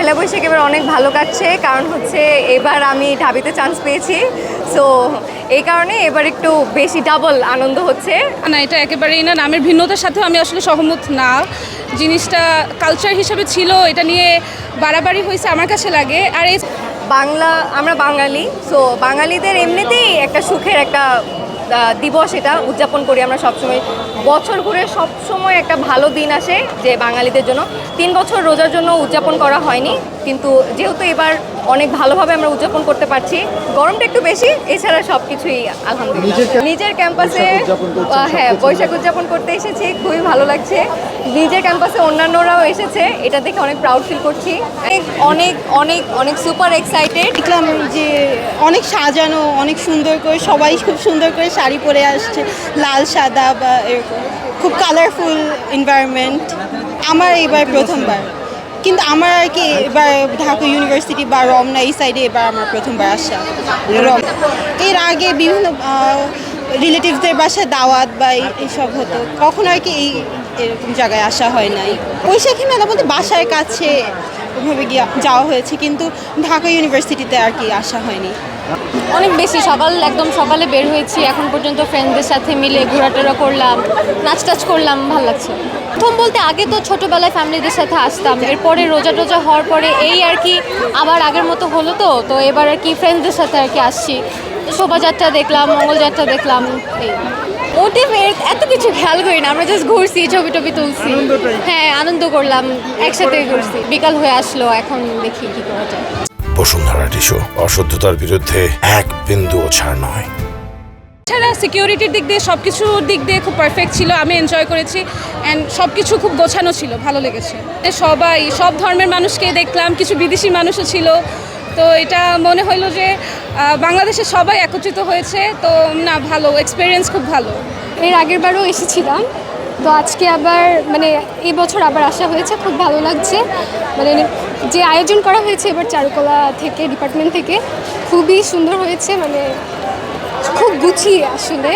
পয়লা বৈশাখ এবার অনেক ভালো কাটছে, কারণ হচ্ছে এবার আমি ঢাবিতে চান্স পেয়েছি। সো এই কারণে এবার একটু বেশি ডাবল আনন্দ হচ্ছে। না, এটা একেবারেই না, নামের ভিন্নতার সাথেও আমি আসলে সহমত না। জিনিসটা কালচার হিসেবে ছিল, এটা নিয়ে বাড়াবাড়ি হয়েছে আমার কাছে লাগে। আর এই আমরা বাঙালি, সো বাঙালিদের এমনিতেই একটা সুখের একটা দিবস, এটা উদযাপন করি আমরা সবসময়। বছর ঘুরে সবসময় একটা ভালো দিন আসে যে বাঙালিদের জন্য। 3 বছর রোজার জন্য উদযাপন করা হয়নি, কিন্তু যেহেতু এবার অনেক ভালোভাবে আমরা উদযাপন করতে পারছি। গরমটা একটু বেশি, এছাড়া সব কিছুই আলহামদুলিল্লাহ। নিজের ক্যাম্পাসে হ্যাঁ বৈশাখ উদযাপন করতে এসেছি, খুবই ভালো লাগছে। নিজের ক্যাম্পাসে অন্যান্যরাও এসেছে, এটা দেখে অনেক প্রাউড ফিল করছি। অনেক অনেক অনেক সুপার এক্সাইটেড। দেখলাম যে অনেক সাজানো, অনেক সুন্দর করে সবাই খুব সুন্দর করে শাড়ি পরে আসছে, লাল সাদা বা এরকম খুব কালারফুল এনভায়রনমেন্ট। আমার এবার প্রথমবার, কিন্তু আমার আর কি এবার ঢাকা ইউনিভার্সিটি বা রমনা এই সাইডে এবার আমার প্রথমবার আসা। এর আগে বিভিন্ন রিলেটিভসদের বাসায় দাওয়াত বা এইসব হতো, কখনো আর কি এরকম জায়গায় আসা হয় নাই। বৈশাখী মেলা বলতে বাসার কাছে ওভাবে গিয়ে যাওয়া হয়েছে, কিন্তু ঢাকা ইউনিভার্সিটিতে আর কি আসা হয়নি। অনেক বেশি একদম সকালে বের হয়েছি, এখন পর্যন্ত ফ্রেন্ডদের সাথে মিলে ঘোরাটোরা করলাম, নাচ টাচ করলাম, ভালো লাগছে। প্রথম বলতে আগে তো ছোটোবেলায় ফ্যামিলিদের সাথে আসতাম, এরপরে রোজা টোজা হওয়ার পরে এই আর কি আবার আগের মতো হলো। তো এবার আর কি ফ্রেন্ডসদের সাথে আর কি আসছি, শোভাযাত্রা দেখলাম, মঙ্গলযাত্রা দেখলাম। এই মোটিভের এত কিছু খেয়াল করি না, আমরা জাস্ট ঘুরছি, ছবি টবি তুলছি, হ্যাঁ আনন্দ করলাম, একসাথে ঘুরছি। বিকাল হয়ে আসলো, এখন দেখি কি করা যায়। বসুন্ধরা টিস্যু, অশুদ্ধতার বিরুদ্ধে এক বিন্দুও ছাড় নয়। এছাড়া সিকিউরিটির দিক দিয়ে সব কিছুর দিক দিয়ে খুব পারফেক্ট ছিল, আমি এনজয় করেছি। অ্যান্ড সব কিছু খুব গোছানো ছিল, ভালো লেগেছে। সব ধর্মের মানুষকে দেখলাম, কিছু বিদেশি মানুষও ছিল। তো এটা মনে হলো যে বাংলাদেশের সবাই একত্রিত হয়েছে। তো না, ভালো এক্সপিরিয়েন্স, খুব ভালো। এর আগের বারও এসেছিলাম, তো আজকে আবার মানে এই বছর আবার আসা হয়েছে, খুব ভালো লাগছে। মানে যে আয়োজন করা হয়েছে এবার চারুকলা থেকে, ডিপার্টমেন্ট থেকে, খুবই সুন্দর হয়েছে। মানে খুব গুছিয়ে আসলে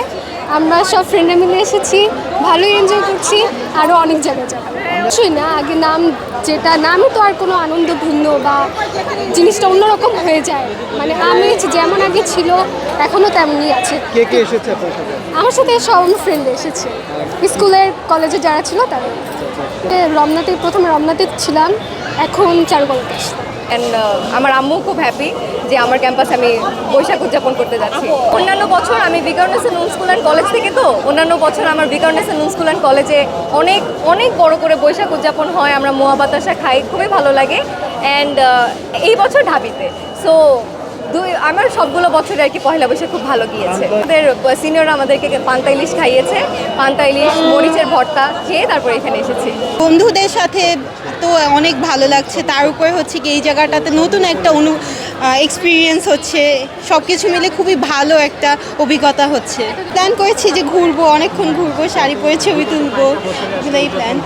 আমরা সব ফ্রেন্ডরা মিলে এসেছি, ভালোই এনজয় করছি। আরও অনেক জায়গায় যাবো, অবশ্যই না আগে যেটা নামই তো আর কোনো আনন্দ ভিন্ন বা জিনিসটা অন্যরকম হয়ে যায়। মানে আমি যেমন আগে ছিল এখনও তেমনই আছে। কে কে এসেছে আপনার সাথে? আমার সাথে সব আমার ফ্রেন্ড এসেছে, স্কুলের কলেজে যারা ছিল তারা। প্রথমে রমনাতে ছিলাম, এখন চারুকলাতে আসলাম। অ্যান্ড আমার আম্মু খুব হ্যাপি যে আমার ক্যাম্পাসে আমি বৈশাখ উদযাপন করতে যাচ্ছি। অন্যান্য বছর আমি বিকারুন্নিসা নূন স্কুল অ্যান্ড কলেজ থেকে, তো অন্যান্য বছর আমার বিকারুন্নিসা নূন স্কুল অ্যান্ড কলেজে অনেক অনেক বড় করে বৈশাখ উদযাপন হয়, আমরা মোয়া বাতাসা খাই, খুবই ভালো লাগে। অ্যান্ড এই বছর ঢাবিতে, সো আমার সবগুলো বছরে আর কি পয়লা বৈশাখ খুব ভালো গিয়েছে। আমাদের সিনিয়ররা আমাদেরকে পান্তা ইলিশ খাইয়েছে, পান্তা ইলিশ মরিচের ভর্তা খেয়ে তারপরে এখানে এসেছি। বন্ধুদের সাথে তো অনেক ভালো লাগছে, তার উপরে হচ্ছে কি এই জায়গাটাতে নতুন একটা এক্সপিরিয়েন্স হচ্ছে, সব কিছু মিলে খুবই ভালো একটা অভিজ্ঞতা হচ্ছে। প্ল্যান করেছি যে ঘুরবো, অনেকক্ষণ ঘুরবো, শাড়ি পরে ছবি তুলবো, এগুলোই প্ল্যান।